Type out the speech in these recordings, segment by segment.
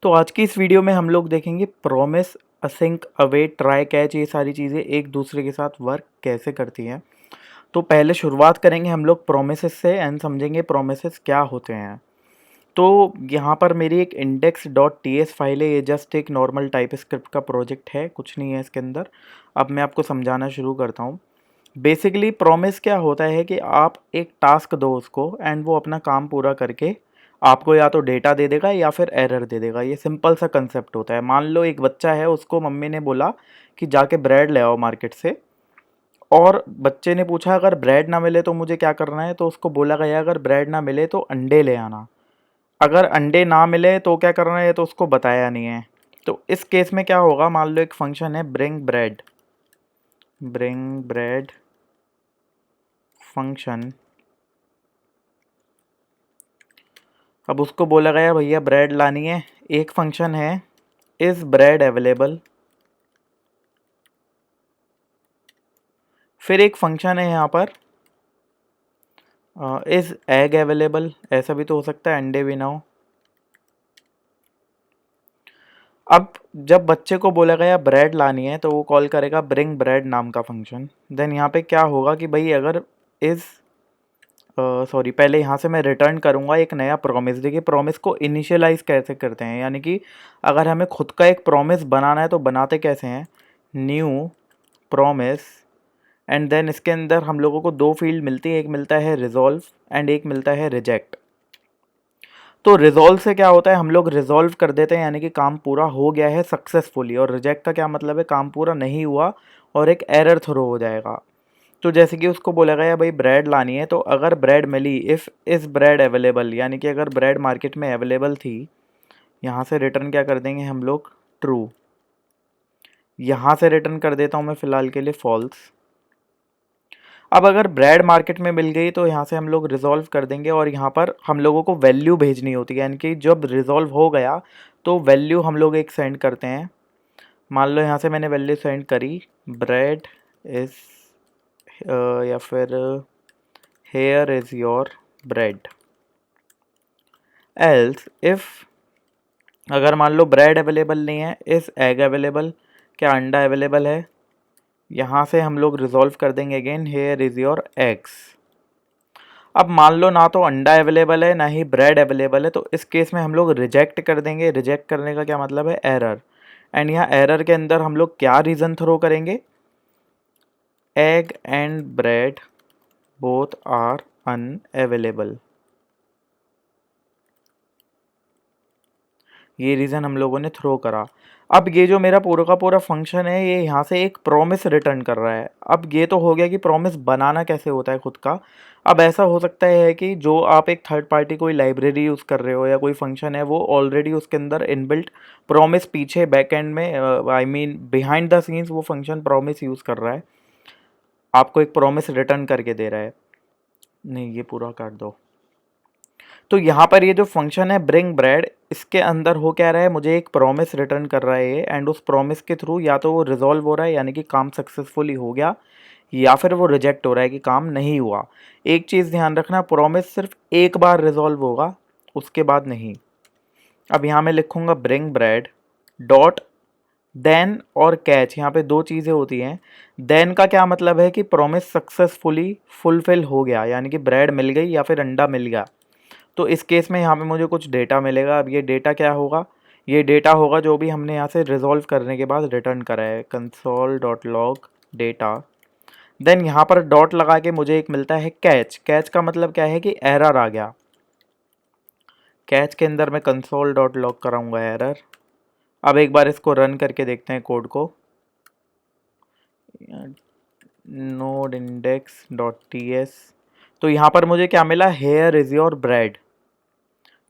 तो आज की इस वीडियो में हम लोग देखेंगे promise, async, await, try catch, ये सारी चीज़ें एक दूसरे के साथ वर्क कैसे करती हैं। तो पहले शुरुआत करेंगे हम लोग प्रोमिसेस से एंड समझेंगे प्रोमिसेस क्या होते हैं। तो यहाँ पर मेरी एक index dot T S file है, ये जस्ट एक नॉर्मल टाइप स्क्रिप्ट का प्रोजेक्ट है, कुछ नहीं है इसके अंदर। अब मैं आपको समझाना शुरू करता हूँ। बेसिकली प्रॉमिस क्या होता है कि आप एक टास्क दो उसको एंड वो अपना काम पूरा करके आपको या तो डेटा दे देगा या फिर एरर दे देगा। ये सिंपल सा कंसेप्ट होता है। मान लो एक बच्चा है, उसको मम्मी ने बोला कि जाके ब्रेड ले आओ मार्केट से, और बच्चे ने पूछा अगर ब्रेड ना मिले तो मुझे क्या करना है, तो उसको बोला गया अगर ब्रेड ना मिले तो अंडे ले आना। अगर अंडे ना मिले तो क्या करना है, तो उसको बताया नहीं है। तो इस केस में क्या होगा, मान लो एक फंक्शन है ब्रिंग ब्रेड फंक्शन। अब उसको बोला गया भैया ब्रेड लानी है। एक फंक्शन है इज़ ब्रेड अवेलेबल, फिर एक फंक्शन है यहाँ पर इज़ एग अवेलेबल। ऐसा भी तो हो सकता है अंडे भी ना हो। अब जब बच्चे को बोला गया ब्रेड लानी है तो वो कॉल करेगा ब्रिंग ब्रेड नाम का फंक्शन। देन यहाँ पे क्या होगा कि भाई अगर इज़ सॉरी, पहले यहाँ से मैं रिटर्न करूँगा एक नया प्रॉमिस। देखिए प्रॉमिस को इनिशियलाइज कैसे करते हैं, यानी कि अगर हमें खुद का एक प्रॉमिस बनाना है तो बनाते कैसे हैं, न्यू प्रॉमिस, एंड देन इसके अंदर हम लोगों को दो फील्ड मिलती है, एक मिलता है रिजॉल्व एंड एक मिलता है रिजेक्ट। तो रिजॉल्व से क्या होता है, हम लोग रिजॉल्व कर देते हैं यानी कि काम पूरा हो गया है सक्सेसफुली, और रिजेक्ट का क्या मतलब है, काम पूरा नहीं हुआ और एक एरर थ्रो हो जाएगा। तो जैसे कि उसको बोला गया भाई ब्रेड लानी है, तो अगर ब्रेड मिली, इफ़ इज़ ब्रेड अवेलेबल, यानी कि अगर ब्रेड मार्केट में अवेलेबल थी, यहाँ से रिटर्न क्या कर देंगे हम लोग, ट्रू। यहाँ से रिटर्न कर देता हूँ मैं फ़िलहाल के लिए फॉल्स। अब अगर ब्रेड मार्केट में मिल गई तो यहाँ से हम लोग रिजॉल्व कर देंगे, और यहाँ पर हम लोगों को वैल्यू भेजनी होती है, यानी कि जब रिजॉल्व हो गया तो वैल्यू हम लोग एक सेंड करते हैं। मान लो यहाँ से मैंने वैल्यू सेंड करी ब्रेड इज़ या फिर here is your bread. Else if, अगर मान लो ब्रेड अवेलेबल नहीं है, इज़ एग अवेलेबल, क्या अंडा अवेलेबल है। यहाँ से हम लोग रिजॉल्व कर देंगे again here is your eggs. अब मान लो ना तो अंडा अवेलेबल है ना ही ब्रेड अवेलेबल है, तो इस केस में हम लोग रिजेक्ट कर देंगे। रिजेक्ट करने का क्या मतलब है, एरर। एंड यहाँ एरर के अंदर हम लोग क्या रीज़न थ्रो करेंगे, egg and bread both are unavailable. ये रीज़न हम लोगों ने थ्रो करा। अब ये जो मेरा पूरा का पूरा फंक्शन है, ये यहाँ से एक प्रॉमिस रिटर्न कर रहा है। अब ये तो हो गया कि प्रॉमिस बनाना कैसे होता है खुद का। अब ऐसा हो सकता है कि जो आप एक थर्ड पार्टी कोई लाइब्रेरी यूज़ कर रहे हो या कोई फंक्शन है, वो ऑलरेडी उसके अंदर इनबिल्ट प्रॉमिस पीछे बैक एंड में, I mean behind the scenes वो फंक्शन प्रॉमिस यूज़ कर रहा है, आपको एक प्रॉमिस रिटर्न करके दे रहा है। नहीं, ये पूरा काट दो। तो यहाँ पर ये जो फंक्शन है ब्रिंग ब्रेड, इसके अंदर हो क्या रहा है, मुझे एक प्रॉमिस रिटर्न कर रहा है ये, एंड उस प्रॉमिस के थ्रू या तो वो रिजॉल्व हो रहा है यानी कि काम सक्सेसफुली हो गया, या फिर वो रिजेक्ट हो रहा है कि काम नहीं हुआ। एक चीज़ ध्यान रखना, प्रॉमिस सिर्फ एक बार रिजॉल्व होगा, उसके बाद नहीं। अब यहाँ मैं लिखूँगा ब्रिंग ब्रेड डॉट देन और कैच। यहाँ पे दो चीज़ें होती हैं। देन का क्या मतलब है कि प्रॉमिस सक्सेसफुली फुलफिल हो गया, यानी कि ब्रेड मिल गई या फिर अंडा मिल गया। तो इस केस में यहाँ पे मुझे कुछ डेटा मिलेगा। अब ये डेटा क्या होगा, ये डेटा होगा जो भी हमने यहाँ से रिजॉल्व करने के बाद रिटर्न करा है, console dot log data. Then यहाँ पर डॉट लगा के मुझे एक मिलता है कैच। कैच का मतलब क्या है कि एरर आ गया। कैच के अंदर मैं कंसोल डॉट लॉग कराऊंगा एरर। अब एक बार इसको रन करके देखते हैं कोड को। Node index dot T S, तो यहाँ पर मुझे क्या मिला, हेयर इज़ योर ब्रेड,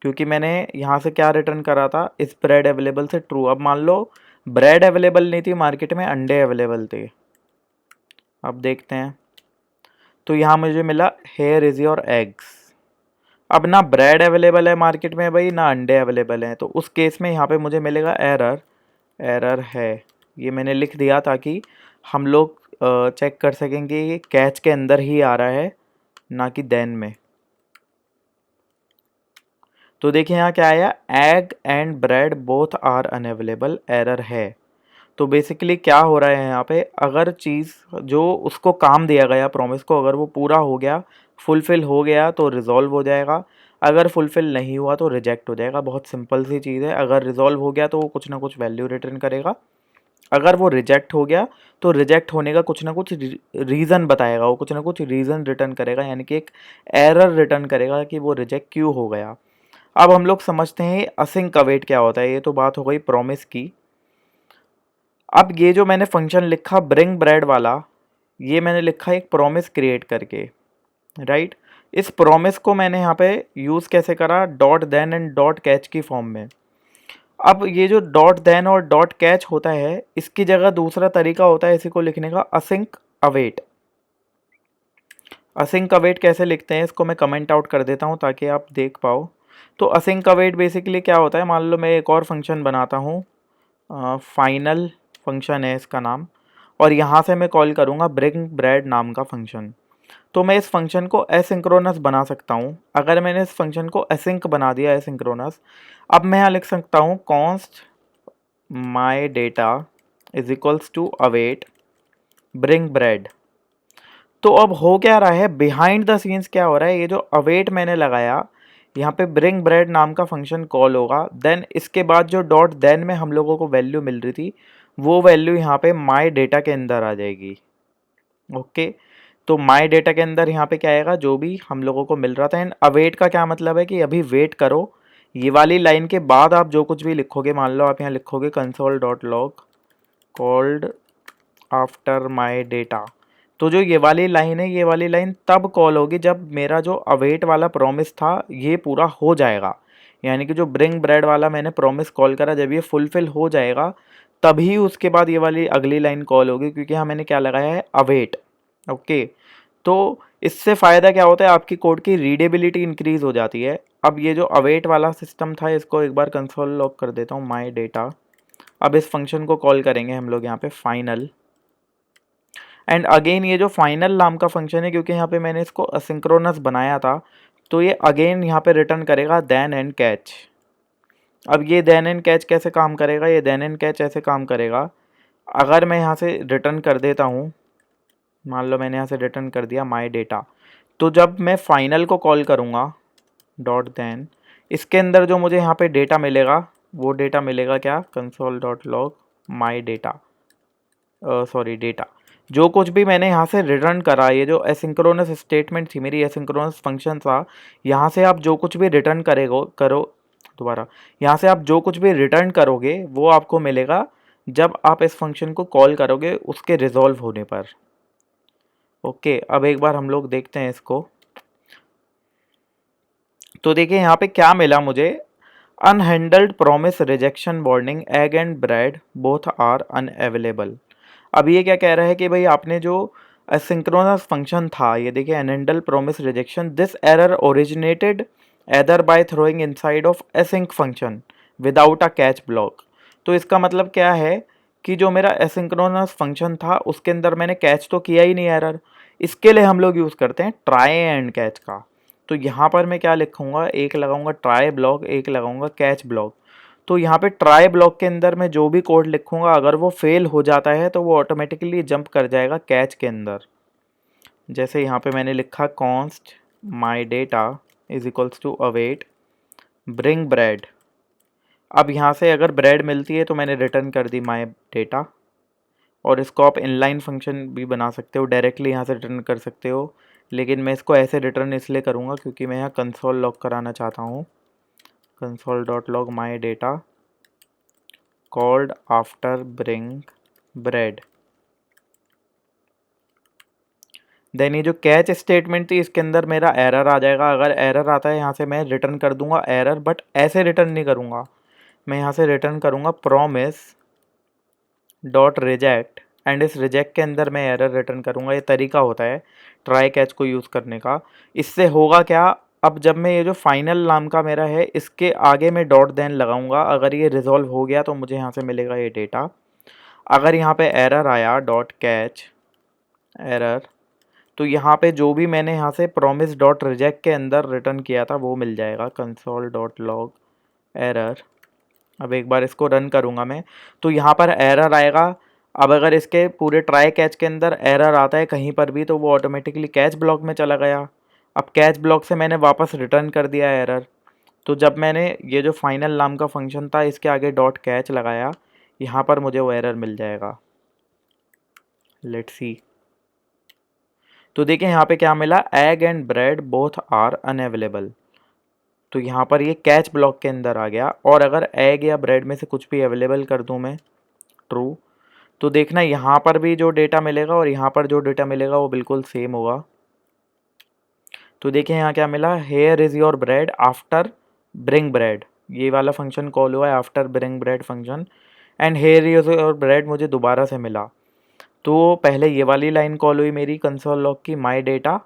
क्योंकि मैंने यहाँ से क्या रिटर्न करा था, इस ब्रेड अवेलेबल से ट्रू। अब मान लो ब्रेड अवेलेबल नहीं थी मार्केट में, अंडे अवेलेबल थे। अब देखते हैं, तो यहाँ मुझे मिला हेयर इज़ योर एग्स। अब ना ब्रेड अवेलेबल है मार्केट में भाई, ना अंडे अवेलेबल हैं, तो उस केस में यहाँ पे मुझे मिलेगा एरर, एरर है। ये मैंने लिख दिया ताकि हम लोग चेक कर सकें कि ये कैच के अंदर ही आ रहा है, ना कि देन में। तो देखिए यहाँ क्या आया, egg and bread both are unavailable, error है। तो बेसिकली क्या हो रहा है यहाँ पे, अगर चीज़ जो उसको काम दिया गया प्रॉमिस को, अगर वो पूरा हो गया, फुलफिल हो गया तो रिजॉल्व हो जाएगा, अगर फुलफिल नहीं हुआ तो रिजेक्ट हो जाएगा। बहुत सिंपल सी चीज़ है। अगर रिजॉल्व हो गया तो वो कुछ ना कुछ वैल्यू रिटर्न करेगा, अगर वो रिजेक्ट हो गया तो रिजेक्ट होने का कुछ ना कुछ रीज़न बताएगा, वो कुछ ना कुछ रीज़न रिटर्न करेगा, यानी कि एक एरर रिटर्न करेगा कि वो रिजेक्ट क्यों हो गया। अब हम लोग समझते हैं असिंक अवेट क्या होता है। ये तो बात हो गई प्रॉमिस की। अब ये जो मैंने फंक्शन लिखा ब्रिंग ब्रेड वाला, ये मैंने लिखा एक प्रॉमिस क्रिएट करके, राइट। इस प्रॉमिस को मैंने यहाँ पे यूज़ कैसे करा, dot then and dot catch की फॉर्म में। अब ये जो डॉट देन और डॉट कैच होता है, इसकी जगह दूसरा तरीका होता है इसी को लिखने का, असिंक अवेट। असिंक अवेट कैसे लिखते हैं इसको मैं कमेंट आउट कर देता हूँ ताकि आप देख पाओ। तो असिंक अवेट बेसिकली क्या होता है, मान लो मैं एक और फंक्शन बनाता हूँ, फाइनल फंक्शन है इसका नाम, और यहाँ से मैं कॉल करूँगा ब्रिंग ब्रेड नाम का फंक्शन। तो मैं इस फंक्शन को एसिंक्रोनस बना सकता हूँ। अगर मैंने इस फंक्शन को एसिंक बना दिया एसिंक्रोनस, अब मैं यहाँ लिख सकता हूँ const my data is equals to await bring bread. तो अब हो क्या रहा है, बिहाइंड द सीन्स क्या हो रहा है, ये जो अवेट मैंने लगाया, यहाँ पे ब्रिंग ब्रेड नाम का फंक्शन कॉल होगा, देन इसके बाद जो डॉट देन में हम लोगों को वैल्यू मिल रही थी, वो वैल्यू यहाँ पे माई डेटा के अंदर आ जाएगी। ओके, तो माई डेटा के अंदर यहाँ पे क्या आएगा, जो भी हम लोगों को मिल रहा था। एंड अवेट का क्या मतलब है कि अभी वेट करो, ये वाली लाइन के बाद आप जो कुछ भी लिखोगे, मान लो आप यहाँ लिखोगे console dot log called after my data, तो जो ये वाली लाइन है, ये वाली लाइन तब कॉल होगी जब मेरा जो अवेट वाला प्रॉमिस था ये पूरा हो जाएगा। यानी कि जो ब्रिंग ब्रेड वाला मैंने प्रॉमिस कॉल करा, जब ये फुलफिल हो जाएगा तभी उसके बाद ये वाली अगली लाइन कॉल होगी, क्योंकि यहाँ मैंने क्या लगाया है, अवेट। ओके, तो इससे फ़ायदा क्या होता है, आपकी कोड की रीडेबिलिटी इंक्रीज़ हो जाती है। अब ये जो अवेट वाला सिस्टम था, इसको एक बार कंसोल लॉग कर देता हूँ, माई डेटा। अब इस फंक्शन को कॉल करेंगे हम लोग यहाँ पे फाइनल, एंड अगेन ये जो फाइनल नाम का फंक्शन है, क्योंकि यहाँ पे मैंने इसको असिंक्रोनस बनाया था, तो ये अगेन यहाँ पे रिटर्न करेगा देन एंड कैच। अब ये देन एंड कैच कैसे काम करेगा, ये देन एंड कैच ऐसे काम करेगा, अगर मैं यहाँ से रिटर्न कर देता हूँ, मान लो मैंने यहाँ से रिटर्न कर दिया माई डेटा, तो जब मैं फाइनल को कॉल करूँगा डॉट देन, इसके अंदर जो मुझे यहाँ पे डेटा मिलेगा, वो डेटा मिलेगा क्या, console dot log my data, sorry data, जो कुछ भी मैंने यहाँ से रिटर्न करा, ये जो एसिंक्रोनस स्टेटमेंट थी मेरी, एसिंक्रोनस फंक्शन था, यहाँ से आप जो कुछ भी रिटर्न करो दोबारा, यहाँ से आप जो कुछ भी रिटर्न करोगे वो आपको मिलेगा जब आप इस फंक्शन को कॉल करोगे उसके रिजॉल्व होने पर। ओके, अब एक बार हम लोग देखते हैं इसको। तो देखिए यहाँ पे क्या मिला मुझे, unhandled promise rejection warning egg and bread both are unavailable. अब ये क्या कह रहा है कि भाई आपने जो एसिंक्रोनस फंक्शन था, ये देखिए unhandled promise rejection, this error originated either by throwing inside of async function without a catch block. तो इसका मतलब क्या है कि जो मेरा एसिंक्रोनस फंक्शन था उसके अंदर मैंने कैच तो किया ही नहीं एरर, इसके लिए हम लोग यूज़ करते हैं ट्राई एंड कैच का। तो यहाँ पर मैं क्या लिखूँगा, एक लगाऊंगा ट्राई ब्लॉक, एक लगाऊंगा कैच ब्लॉक। तो यहाँ पे ट्राई ब्लॉक के अंदर मैं जो भी कोड लिखूंगा, अगर वो फेल हो जाता है तो वो ऑटोमेटिकली जंप कर जाएगा कैच के अंदर। जैसे यहाँ पे मैंने लिखा const my data is equals to await bring bread. अब यहाँ से अगर ब्रेड मिलती है तो मैंने रिटर्न कर दी माई डेटा, और इसको आप इनलाइन फंक्शन भी बना सकते हो, डायरेक्टली यहाँ से रिटर्न कर सकते हो, लेकिन मैं इसको ऐसे रिटर्न इसलिए करूँगा क्योंकि मैं यहाँ कंसोल लॉग कराना चाहता हूँ, console dot log my data called after bring bread. Then ये जो कैच स्टेटमेंट थी इसके अंदर मेरा एरर आ जाएगा, अगर एरर आता है यहाँ से मैं रिटर्न कर दूंगा एरर, बट ऐसे रिटर्न नहीं करूँगा, मैं यहाँ से रिटर्न करूँगा प्रॉमिस डॉट रिजेक्ट, एंड इस रिजेक्ट के अंदर मैं एरर रिटर्न करूँगा। ये तरीका होता है ट्राई कैच को यूज़ करने का। इससे होगा क्या, अब जब मैं ये जो फाइनल नाम का मेरा है इसके आगे मैं डॉट देन लगाऊंगा, अगर ये रिजॉल्व हो गया तो मुझे यहाँ से मिलेगा ये डेटा। अगर यहाँ पे एरर आया डॉट कैच एरर, तो यहाँ पे जो भी मैंने यहाँ से promise डॉट रिजेक्ट के अंदर रिटर्न किया था वो मिल जाएगा, कंसोल डॉट लॉग एरर। अब एक बार इसको रन करूँगा मैं, तो यहाँ पर एरर आएगा। अब अगर इसके पूरे ट्राई कैच के अंदर एरर आता है कहीं पर भी तो वो ऑटोमेटिकली कैच ब्लॉक में चला गया। अब कैच ब्लॉक से मैंने वापस रिटर्न कर दिया एरर। तो जब मैंने ये जो फाइनल नाम का फंक्शन था इसके आगे डॉट कैच लगाया, यहाँ पर मुझे वो एरर मिल जाएगा। Let's see. तो देखिए यहाँ पे क्या मिला, egg and bread both are unavailable. तो यहाँ पर ये कैच ब्लॉक के अंदर आ गया। और अगर एग या ब्रेड में से कुछ भी अवेलेबल कर दूँ मैं, ट्रू, तो देखना यहाँ पर भी जो डेटा मिलेगा और यहाँ पर जो डेटा मिलेगा वो बिल्कुल सेम होगा। तो देखिए यहाँ क्या मिला, here is your bread after bring bread. ये वाला फंक्शन कॉल हुआ है after bring bread function, and here is your bread मुझे दोबारा से मिला। तो पहले ये वाली लाइन कॉल हुई मेरी कंसोल लॉग की, माई data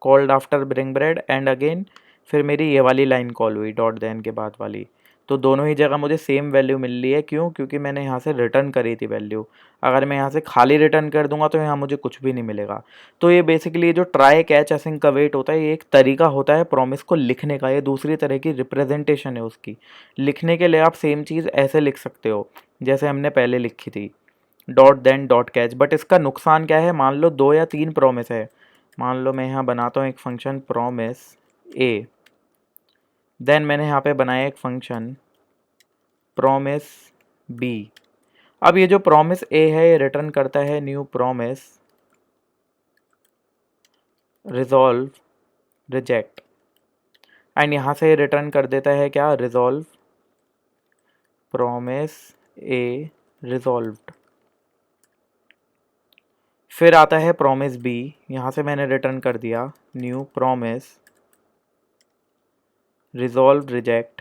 called after bring bread, and again फिर मेरी ये वाली लाइन कॉल हुई डॉट देन के बाद वाली। तो दोनों ही जगह मुझे सेम वैल्यू मिल रही है। क्यों? क्योंकि मैंने यहाँ से रिटर्न करी थी वैल्यू। अगर मैं यहाँ से खाली रिटर्न कर दूंगा तो यहाँ मुझे कुछ भी नहीं मिलेगा। तो ये बेसिकली जो ट्राई कैच असिंक अवेट होता है ये एक तरीका होता है प्रॉमिस को लिखने का। ये दूसरी तरह की रिप्रेजेंटेशन है उसकी। लिखने के लिए आप सेम चीज़ ऐसे लिख सकते हो जैसे हमने पहले लिखी थी, dot then dot catch. But इसका नुकसान क्या है, मान लो 2 या 3 प्रॉमिस है। मान लो मैं यहाँ बनाता हूँ एक फंक्शन प्रॉमिस ए, देन मैंने यहाँ पे बनाया एक फंक्शन प्रॉमिस बी। अब ये जो प्रॉमिस ए है ये रिटर्न करता है new promise resolve reject, and यहाँ से रिटर्न कर देता है क्या, रिजॉल्व प्रॉमिस ए रिजॉल्व्ड। फिर आता है प्रॉमिस बी, यहाँ से मैंने रिटर्न कर दिया new promise resolve reject,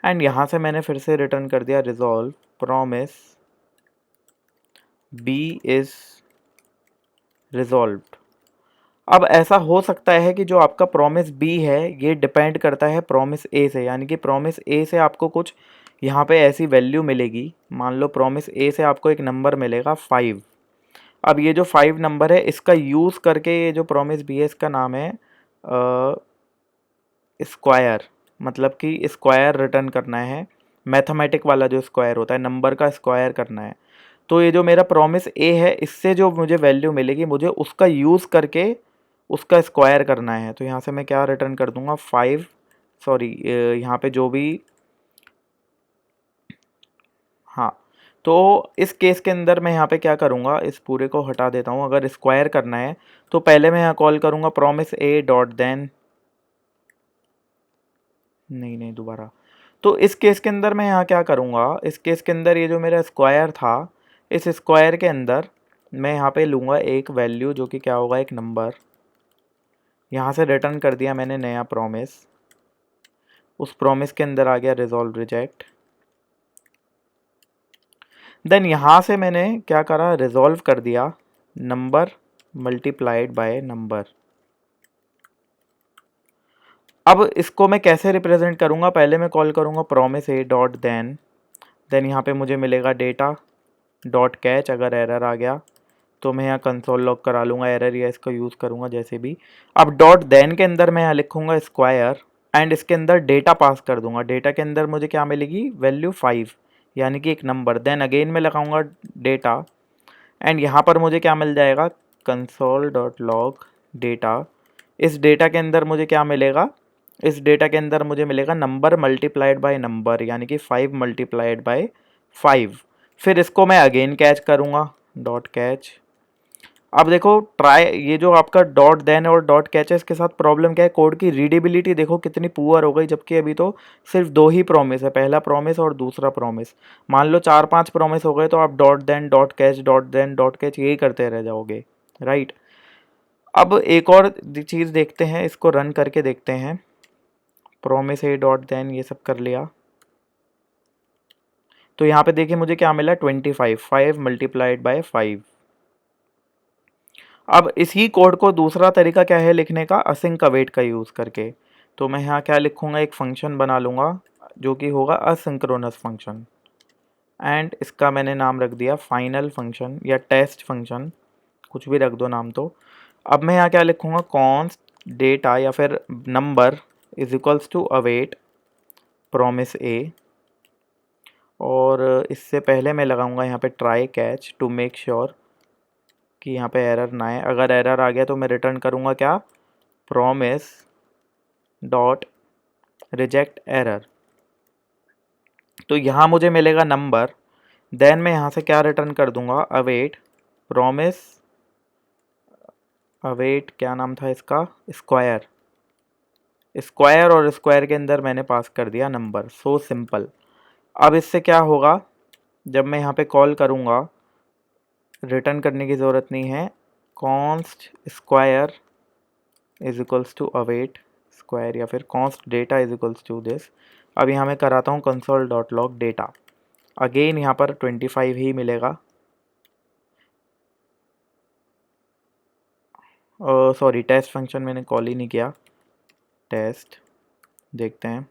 and यहाँ से मैंने फिर से रिटर्न कर दिया resolve promise B is resolved. अब ऐसा हो सकता है कि जो आपका प्रॉमिस बी है ये डिपेंड करता है प्रॉमिस ए से, यानी कि प्रॉमिस ए से आपको कुछ यहाँ पे ऐसी वैल्यू मिलेगी। मान लो प्रॉमिस ए से आपको एक नंबर मिलेगा 5। अब ये जो 5 नंबर है इसका यूज़ करके ये जो प्रॉमिस बी है इसका नाम है स्क्वायर, मतलब कि स्क्वायर रिटर्न करना है। मैथमेटिक वाला जो स्क्वायर होता है, नंबर का स्क्वायर करना है। तो ये जो मेरा प्रॉमिस ए है इससे जो मुझे वैल्यू मिलेगी मुझे उसका यूज़ करके उसका स्क्वायर करना है। तो यहाँ से मैं क्या रिटर्न कर दूंगा, 5, सॉरी यहाँ पे जो भी, हाँ। तो इस केस के अंदर मैं यहाँ पे क्या करूँगा, इस पूरे को हटा देता हूँ। अगर स्क्वायर करना है तो पहले मैं यहाँ कॉल करूँगा प्रॉमिस ए डॉट देन, नहीं दोबारा। तो इस केस के अंदर मैं यहाँ क्या करूँगा, इस केस के अंदर ये जो मेरा स्क्वायर था इस स्क्वायर के अंदर मैं यहाँ पे लूँगा एक वैल्यू जो कि क्या होगा, एक नंबर। यहाँ से रिटर्न कर दिया मैंने नया प्रॉमिस, उस प्रॉमिस के अंदर आ गया रिजॉल्व रिजेक्ट। देन यहाँ से मैंने क्या करा, रिजॉल्व कर दिया नंबर मल्टीप्लाइड बाय नंबर। अब इसको मैं कैसे रिप्रेजेंट करूँगा, पहले मैं कॉल करूँगा प्रॉमिस ए डॉट देन यहाँ पे मुझे मिलेगा डेटा डॉट कैच। अगर एरर आ गया तो मैं यहाँ कंसोल लॉग करा लूँगा एरर, या इसका यूज़ करूँगा जैसे भी। अब डॉट देन के अंदर मैं यहाँ लिखूँगा स्क्वायर, एंड इसके अंदर डेटा पास कर दूँगा। डेटा के अंदर मुझे क्या मिलेगी, वैल्यू 5, यानी कि एक नंबर। देन अगेन मैं लगाऊँगा डेटा, एंड यहाँ पर मुझे क्या मिल जाएगा, कंसोल डॉट लॉग डेटा। इस डेटा के अंदर मुझे क्या मिलेगा, इस डेटा के अंदर मुझे मिलेगा नंबर मल्टीप्लाइड बाय नंबर, यानी कि 5 मल्टीप्लाइड बाय 5। फिर इसको मैं अगेन कैच करूँगा डॉट कैच। अब देखो ट्राई, ये जो आपका डॉट देन और डॉट कैच है इसके साथ प्रॉब्लम क्या है, कोड की रीडेबिलिटी देखो कितनी पुअर हो गई। जबकि अभी तो सिर्फ 2 ही प्रॉमिस है, पहला प्रॉमिस और दूसरा प्रॉमिस। मान लो 4-5 प्रॉमिस हो गए तो आप dot then dot catch dot then dot catch यही करते रह जाओगे, राइट। अब एक और चीज़ देखते हैं, इसको रन करके देखते हैं। प्रॉमिस ए डॉट देन ये सब कर लिया तो यहाँ पे देखिए मुझे क्या मिला, 25, 5 मल्टीप्लाइड बाय 5। अब इसी कोड को दूसरा तरीका क्या है लिखने का, असिंक अवेट का यूज़ करके। तो मैं यहाँ क्या लिखूँगा, एक फंक्शन बना लूँगा जो कि होगा असिंक्रोनस फंक्शन, एंड इसका मैंने नाम रख दिया फाइनल फंक्शन या टेस्ट फंक्शन। कुछ भी रख दो नाम। तो अब मैं यहाँ क्या लिखूँगा, कॉन्स्ट डेटा या फिर number is equals to await promise A, और इससे पहले मैं लगाऊंगा यहाँ पे try catch to make sure कि यहाँ पे एरर ना आए। अगर एरर आ गया तो मैं रिटर्न करूँगा क्या, प्रॉमिस डॉट रिजेक्ट एरर। तो यहाँ मुझे मिलेगा नंबर, देन मैं यहाँ से क्या रिटर्न कर दूंगा, अवेट प्रॉमिस, अवेट क्या नाम था इसका, स्क्वायर, स्क्वायर, और स्क्वायर के अंदर मैंने पास कर दिया नंबर। So simple. अब इससे क्या होगा, जब मैं यहाँ पे कॉल करूँगा, रिटर्न करने की ज़रूरत नहीं है, const square is equals to await square या फिर const data is equals to this. अब यहाँ मैं कराता हूँ console dot log data, again यहाँ पर 25 ही मिलेगा। सॉरी, टेस्ट फंक्शन मैंने कॉल ही नहीं किया, टेस्ट देखते हैं।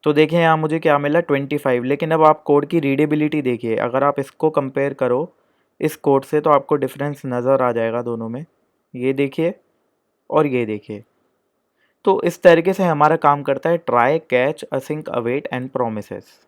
तो देखिए यहाँ मुझे क्या मिला, 25। लेकिन अब आप कोड की रीडेबिलिटी देखिए, अगर आप इसको कंपेयर करो इस कोड से तो आपको डिफरेंस नज़र आ जाएगा दोनों में। ये देखिए और ये देखिए। तो इस तरीके से हमारा काम करता है try catch async await and promises.